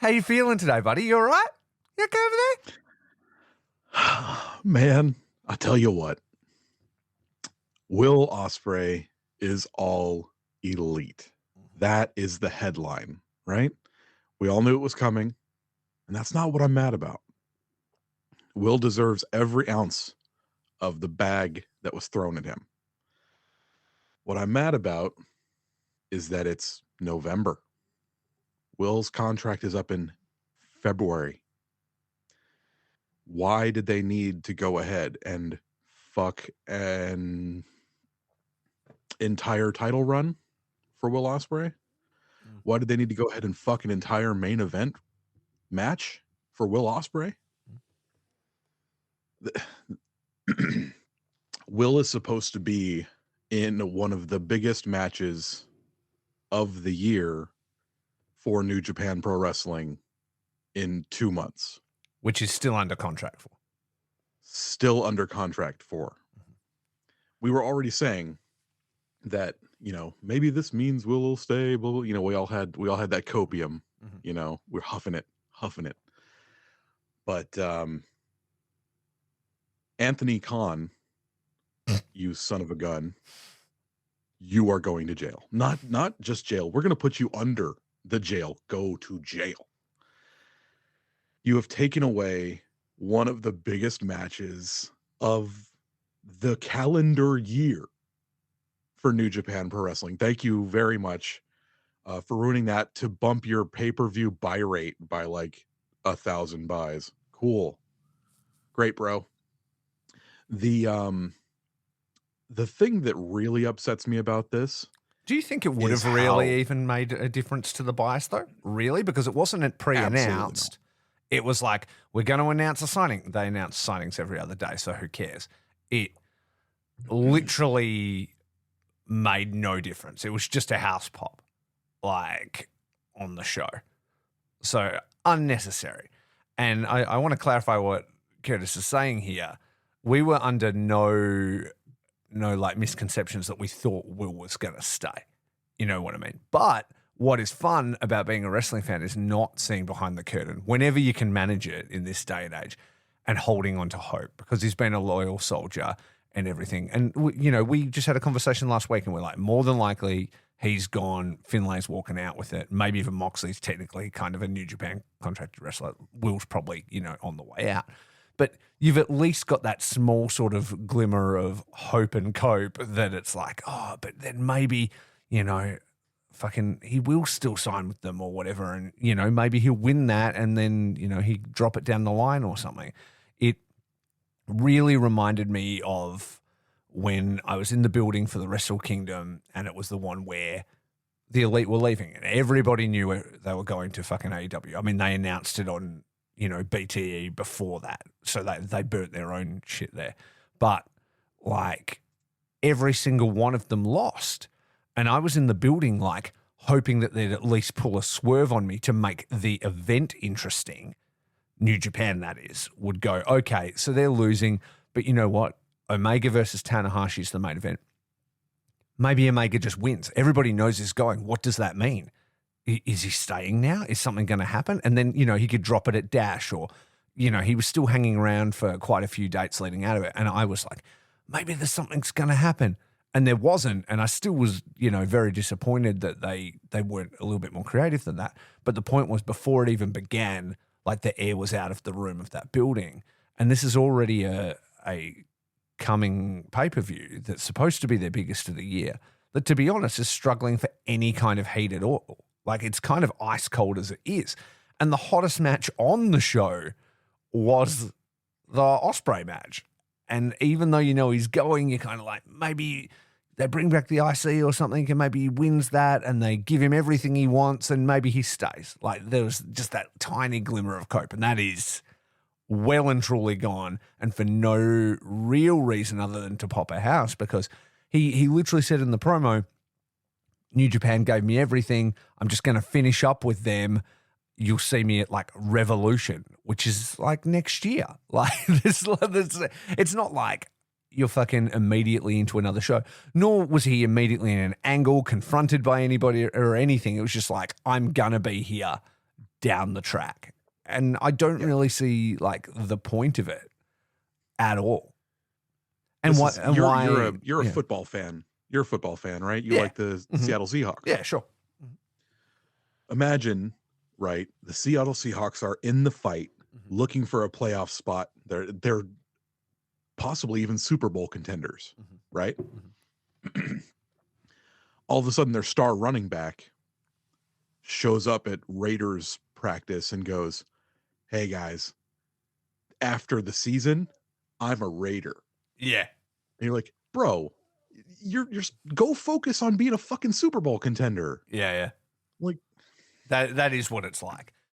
How you feeling today, buddy? You all right? You okay over there? Man, I tell you what. Will Ospreay is all elite. That is the headline, right? We all knew it was coming, and that's not what I'm mad about. Will deserves every ounce of the bag that was thrown at him. What I'm mad about is that it's November. Will's contract is up in February. Why did they need to go ahead and fuck an entire title run for Will Ospreay? Why did they need to go ahead and fuck an entire main event match for Will Ospreay? Will is supposed to be in one of the biggest matches of the year for New Japan Pro Wrestling in 2 months. Which is still under contract for. Still under contract for. We were already saying that, maybe this means Will stay, blah, blah. We all had that copium, we're huffing it. But Anthony Khan, you son of a gun, you are going to jail. Not just jail. We're going to put you under the jail. Go to jail. You have taken away one of the biggest matches of the calendar year for New Japan Pro Wrestling. Thank you very much for ruining that to bump your pay-per-view buy rate by like 1,000 buys. Cool. Great, bro. The thing that really upsets me about this. Do you think it would have really even made a difference to the bias though? Really? Because it wasn't pre-announced. It was like, we're going to announce a signing. They announce signings every other day, so who cares? It literally made no difference. It was just a house pop, like, on the show. So, unnecessary. And I want to clarify what Curtis is saying here. We were under no like misconceptions that we thought Will was going to stay. You know what I mean? But what is fun about being a wrestling fan is not seeing behind the curtain whenever you can manage it in this day and age and holding on to hope, because he's been a loyal soldier and everything. And, we just had a conversation last week and we're like, more than likely he's gone. Finlay's walking out with it. Maybe even Moxley's technically kind of a New Japan contracted wrestler. Will's probably, on the way out. But you've at least got that small sort of glimmer of hope and cope that it's like, oh, but then maybe, fucking he will still sign with them or whatever. And, maybe he'll win that and then, he drop it down the line or something. It really reminded me of when I was in the building for the Wrestle Kingdom and it was the one where the Elite were leaving and everybody knew they were going to fucking AEW. I mean, they announced it on, BTE before that. So they burnt their own shit there. But like every single one of them lost. And I was in the building like hoping that they'd at least pull a swerve on me to make the event interesting. New Japan, that is, would go, okay, so they're losing. But you know what? Omega versus Tanahashi is the main event. Maybe Omega just wins. Everybody knows he's going. What does that mean? Is he staying now? Is something going to happen? And then, he could drop it at Dash or, he was still hanging around for quite a few dates leading out of it. And I was like, maybe there's something's going to happen. And there wasn't. And I still was, very disappointed that they weren't a little bit more creative than that. But the point was before it even began, like the air was out of the room of that building. And this is already a coming pay-per-view that's supposed to be their biggest of the year that, to be honest, is struggling for any kind of heat at all. Like, it's kind of ice cold as it is. And the hottest match on the show was the Ospreay match. And even though he's going, you're kind of like, maybe they bring back the IC or something and maybe he wins that and they give him everything he wants and maybe he stays. Like, there was just that tiny glimmer of hope. And that is well and truly gone, and for no real reason other than to pop a house, because he literally said in the promo, New Japan gave me everything. I'm just going to finish up with them. You'll see me at like Revolution, which is like next year. Like this, it's not like you're fucking immediately into another show. Nor was he immediately in an angle, confronted by anybody or anything. It was just like, I'm going to be here. down the track. And I don't really see like the point of it at all. And you're a football fan. You're a football fan, right? You like the Seattle Seahawks. Yeah, sure. Imagine, right? The Seattle Seahawks are in the fight, looking for a playoff spot. They're possibly even Super Bowl contenders, right? All of a sudden, their star running back shows up at Raiders practice and goes, "Hey guys, after the season, I'm a Raider." Yeah. And you're like, "Bro, you're go focus on being a fucking Super Bowl contender." Yeah. Like that is what it's like.